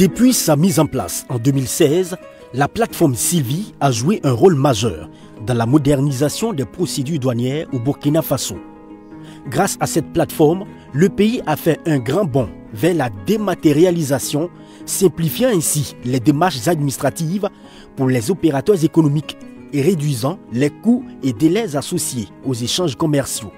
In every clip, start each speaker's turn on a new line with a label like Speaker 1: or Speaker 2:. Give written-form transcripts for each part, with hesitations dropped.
Speaker 1: Depuis sa mise en place en 2016, la plateforme Sylvie a joué un rôle majeur dans la modernisation des procédures douanières au Burkina Faso. Grâce à cette plateforme, le pays a fait un grand bond vers la dématérialisation, simplifiant ainsi les démarches administratives pour les opérateurs économiques et réduisant les coûts et délais associés aux échanges commerciaux.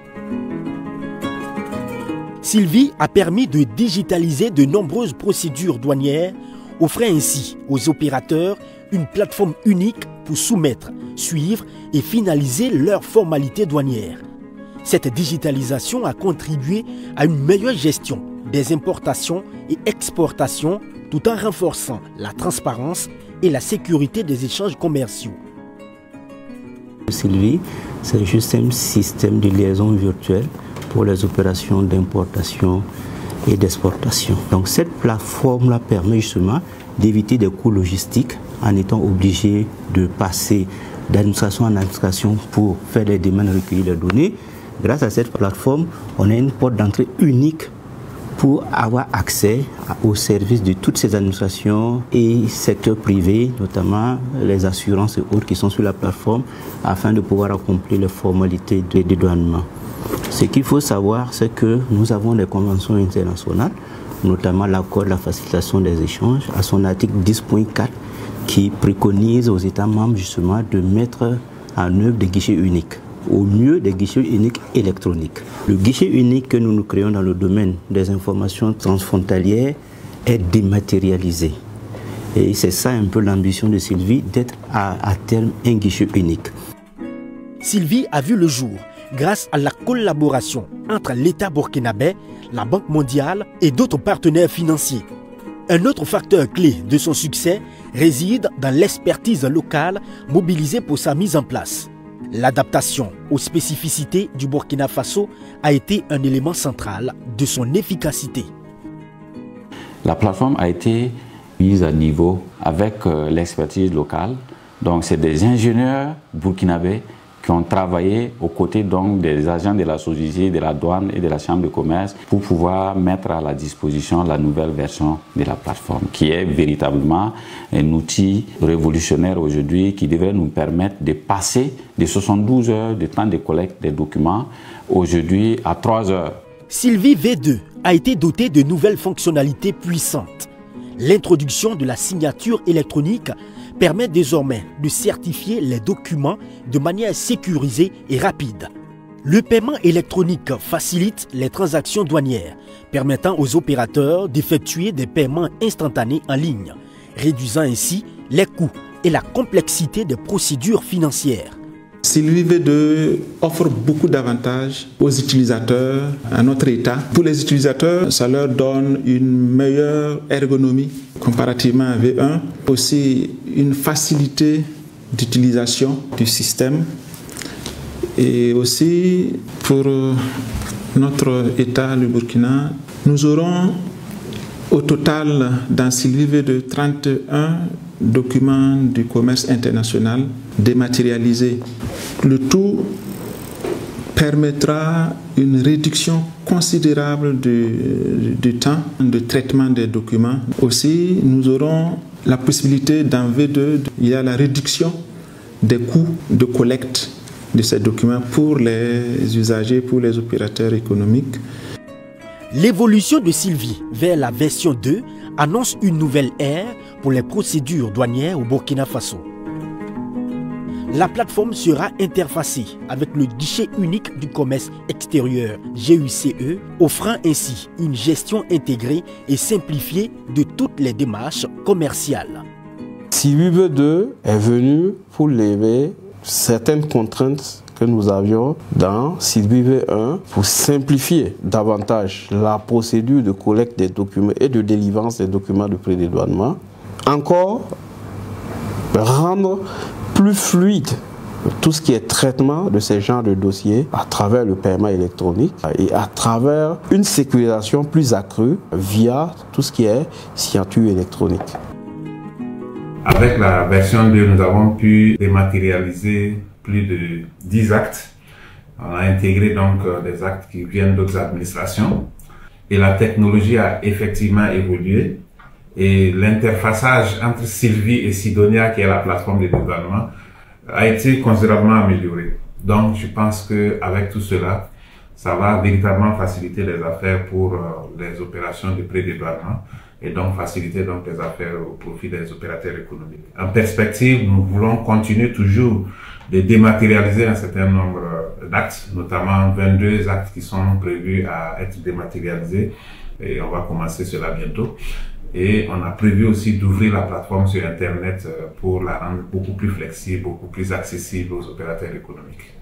Speaker 1: Sylvie a permis de digitaliser de nombreuses procédures douanières, offrant ainsi aux opérateurs une plateforme unique pour soumettre, suivre et finaliser leurs formalités douanières. Cette digitalisation a contribué à une meilleure gestion des importations et exportations tout en renforçant la transparence et la sécurité des échanges commerciaux.
Speaker 2: Sylvie, c'est juste un système de liaison virtuelle pour les opérations d'importation et d'exportation. Donc cette plateforme-là permet justement d'éviter des coûts logistiques en étant obligé de passer d'administration en administration pour faire les demandes, recueillir les données. Grâce à cette plateforme, on a une porte d'entrée unique pour avoir accès aux services de toutes ces administrations et secteurs privés, notamment les assurances et autres qui sont sur la plateforme, afin de pouvoir accomplir les formalités de dédouanement. Ce qu'il faut savoir, c'est que nous avons des conventions internationales, notamment l'accord de la facilitation des échanges, à son article 10.4, qui préconise aux États membres justement de mettre en œuvre des guichets uniques, au mieux des guichets uniques électroniques. Le guichet unique que nous créons dans le domaine des informations transfrontalières est dématérialisé. Et c'est ça un peu l'ambition de Sylvie, d'être à terme un guichet unique.
Speaker 1: Sylvie a vu le jour grâce à la collaboration entre l'État burkinabé, la Banque mondiale et d'autres partenaires financiers. Un autre facteur clé de son succès réside dans l'expertise locale mobilisée pour sa mise en place. L'adaptation aux spécificités du Burkina Faso a été un élément central de son efficacité.
Speaker 3: La plateforme a été mise à niveau avec l'expertise locale. Donc c'est des ingénieurs burkinabés qui ont travaillé aux côtés donc des agents de la SOGIP, de la douane et de la chambre de commerce pour pouvoir mettre à la disposition la nouvelle version de la plateforme qui est véritablement un outil révolutionnaire aujourd'hui qui devrait nous permettre de passer de 72 heures de temps de collecte des documents aujourd'hui à 3 heures.
Speaker 1: Sylvie V2 a été dotée de nouvelles fonctionnalités puissantes. L'introduction de la signature électronique permet désormais de certifier les documents de manière sécurisée et rapide. Le paiement électronique facilite les transactions douanières, permettant aux opérateurs d'effectuer des paiements instantanés en ligne, réduisant ainsi les coûts et la complexité des procédures financières.
Speaker 4: Sylvie V2 offre beaucoup d'avantages aux utilisateurs, à notre État. Pour les utilisateurs, ça leur donne une meilleure ergonomie comparativement à V1. Aussi une facilité d'utilisation du système. Et aussi pour notre État, le Burkina, nous aurons au total dans Sylvie V2 31 documents du commerce international dématérialisés. Le tout permettra une réduction considérable du temps de traitement des documents. Aussi, nous aurons la possibilité dans V2, il y a la réduction des coûts de collecte de ces documents pour les usagers, pour les opérateurs économiques.
Speaker 1: L'évolution de Sylvie vers la version 2 annonce une nouvelle ère pour les procédures douanières au Burkina Faso. La plateforme sera interfacée avec le guichet unique du commerce extérieur GUCE, offrant ainsi une gestion intégrée et simplifiée de toutes les démarches commerciales.
Speaker 5: Sylvie V2 est venue pour lever certaines contraintes que nous avions dans Sylvie V1 pour simplifier davantage la procédure de collecte des documents et de délivrance des documents de prédédouanement. Encore, rendre plus fluide tout ce qui est traitement de ces genres de dossiers à travers le paiement électronique et à travers une sécurisation plus accrue via tout ce qui est signature électronique.
Speaker 6: Avec la version 2, nous avons pu dématérialiser plus de 10 actes. On a intégré donc des actes qui viennent d'autres administrations. Et la technologie a effectivement évolué. et l'interfaçage entre Sylvie et Sidonia, qui est la plateforme de dédouanement, a été considérablement amélioré. Donc, je pense que avec tout cela, ça va véritablement faciliter les affaires pour les opérations de pré-dédouanement et donc faciliter donc les affaires au profit des opérateurs économiques. En perspective, nous voulons continuer toujours de dématérialiser un certain nombre d'actes, notamment 22 actes qui sont prévus à être dématérialisés, et on va commencer cela bientôt. Et on a prévu aussi d'ouvrir la plateforme sur Internet pour la rendre beaucoup plus flexible, beaucoup plus accessible aux opérateurs économiques.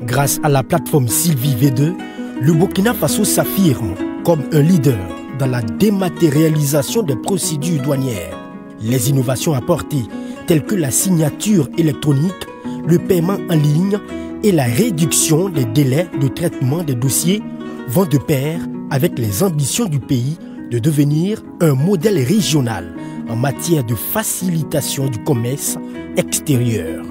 Speaker 1: Grâce à la plateforme Sylvie V2, le Burkina Faso s'affirme comme un leader dans la dématérialisation des procédures douanières. Les innovations apportées, telles que la signature électronique, le paiement en ligne et la réduction des délais de traitement des dossiers, vont de pair avec les ambitions du pays de devenir un modèle régional en matière de facilitation du commerce extérieur.